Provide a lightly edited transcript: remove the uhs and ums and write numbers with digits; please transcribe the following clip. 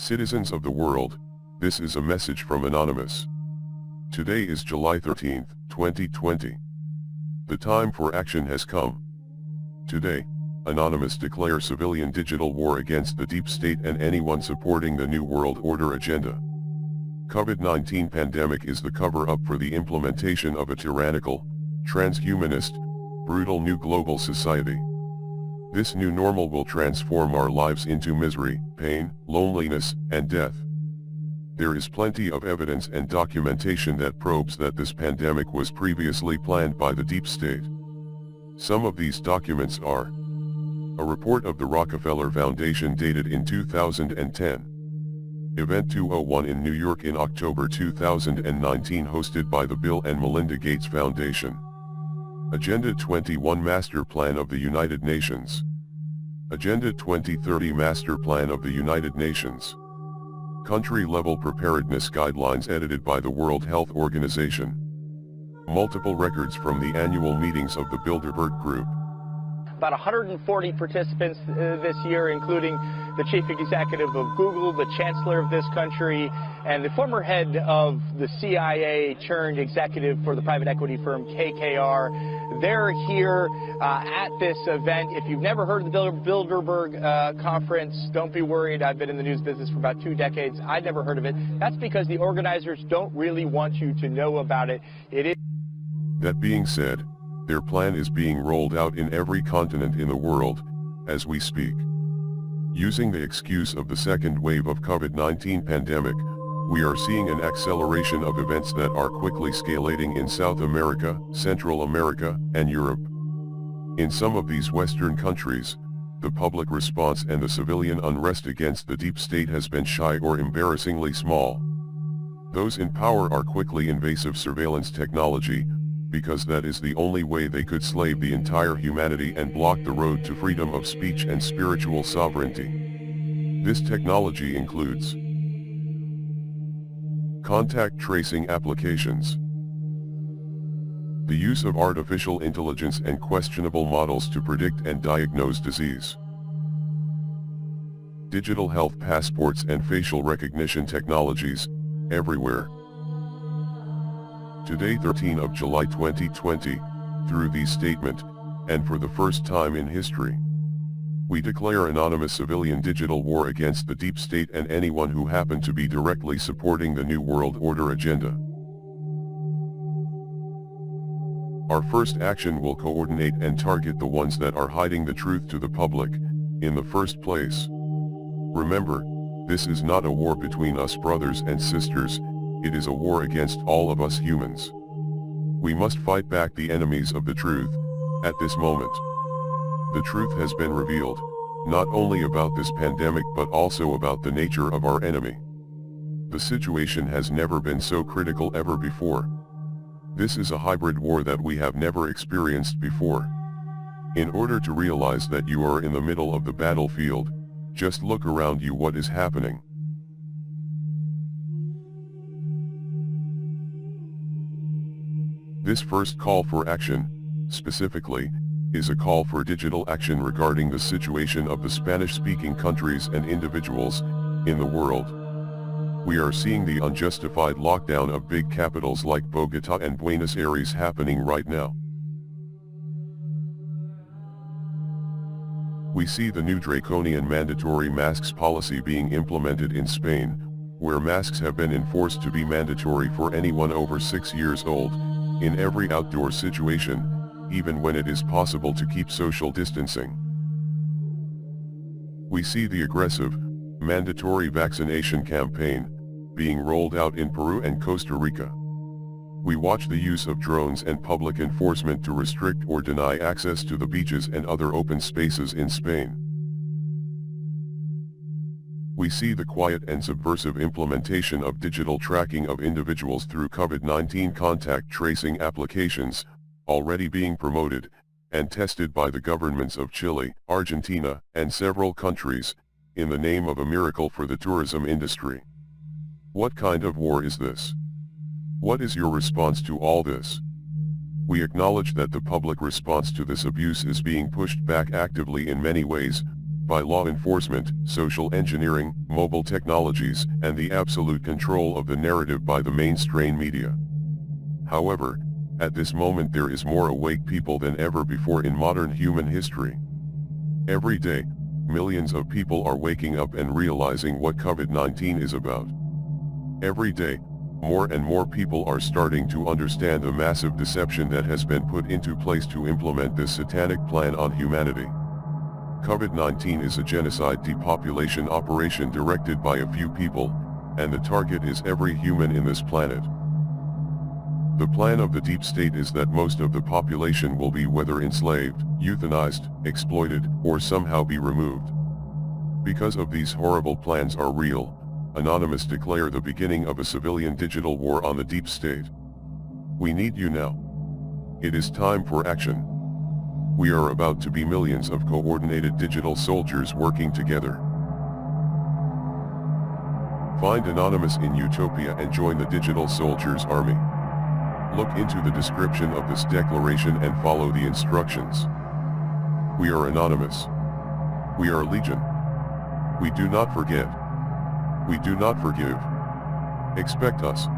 Citizens of the world, this is a message from Anonymous. Today is July 13, 2020. The time for action has come. Today, Anonymous declares civilian digital war against the deep state and anyone supporting the New World Order agenda. COVID-19 pandemic is the cover-up for the implementation of a tyrannical, transhumanist, brutal new global society. This new normal will transform our lives into misery, pain, loneliness, and death. There is plenty of evidence and documentation that probes that this pandemic was previously planned by the deep state. Some of these documents are a report of the Rockefeller Foundation dated in 2010, Event 201 in New York in October 2019 hosted by the Bill and Melinda Gates Foundation, Agenda 21 Master Plan of the United Nations, Agenda 2030 Master Plan of the United Nations, Country-Level Preparedness Guidelines edited by the World Health Organization, multiple records from the annual meetings of the Bilderberg Group. About 140 participants this year, including the chief executive of Google, the chancellor of this country, and the former head of the CIA turned executive for the private equity firm KKR. They're here at this event. If you've never heard of the Bilderberg conference, don't be worried. I've been in the news business for about 2 decades. I'd never heard of it. That's because the organizers don't really want you to know about it. That being said, their plan is being rolled out in every continent in the world, as we speak. Using the excuse of the second wave of COVID-19 pandemic, we are seeing an acceleration of events that are quickly escalating in South America, Central America, and Europe. In some of these Western countries, the public response and the civilian unrest against the deep state has been shy or embarrassingly small. Those in power are quickly invasive surveillance technology, because that is the only way they could slave the entire humanity and block the road to freedom of speech and spiritual sovereignty. This technology includes contact tracing applications, the use of artificial intelligence and questionable models to predict and diagnose disease, digital health passports and facial recognition technologies, everywhere. Today 13 of July 2020, through these statement, and for the first time in history, we declare anonymous civilian digital war against the deep state and anyone who happen to be directly supporting the New World Order agenda. Our first action will coordinate and target the ones that are hiding the truth to the public, in the first place. Remember, this is not a war between us brothers and sisters. It is a war against all of us humans. We must fight back the enemies of the truth, at this moment. The truth has been revealed, not only about this pandemic but also about the nature of our enemy. The situation has never been so critical ever before. This is a hybrid war that we have never experienced before. In order to realize that you are in the middle of the battlefield, just look around you what is happening. This first call for action, specifically, is a call for digital action regarding the situation of the Spanish-speaking countries and individuals in the world. We are seeing the unjustified lockdown of big capitals like Bogotá and Buenos Aires happening right now. We see the new draconian mandatory masks policy being implemented in Spain, where masks have been enforced to be mandatory for anyone over 6 years old, in every outdoor situation, even when it is possible to keep social distancing. We see the aggressive, mandatory vaccination campaign, being rolled out in Peru and Costa Rica. We watch the use of drones and public enforcement to restrict or deny access to the beaches and other open spaces in Spain. We see the quiet and subversive implementation of digital tracking of individuals through COVID-19 contact tracing applications, already being promoted and tested by the governments of Chile, Argentina, and several countries, in the name of a miracle for the tourism industry. What kind of war is this? What is your response to all this? We acknowledge that the public response to this abuse is being pushed back actively in many ways, by law enforcement, social engineering, mobile technologies, and the absolute control of the narrative by the mainstream media. However, at this moment there is more awake people than ever before in modern human history. Every day, millions of people are waking up and realizing what COVID-19 is about. Every day, more and more people are starting to understand the massive deception that has been put into place to implement this satanic plan on humanity. COVID-19 is a genocide depopulation operation directed by a few people, and the target is every human in this planet. The plan of the deep state is that most of the population will be whether enslaved, euthanized, exploited, or somehow be removed. Because of these horrible plans are real, Anonymous declare the beginning of a civilian digital war on the deep state. We need you now. It is time for action. We are about to be millions of coordinated digital soldiers working together. Find Anonymous in Utopia and join the Digital Soldiers Army. Look into the description of this declaration and follow the instructions. We are Anonymous. We are Legion. We do not forget. We do not forgive. Expect us.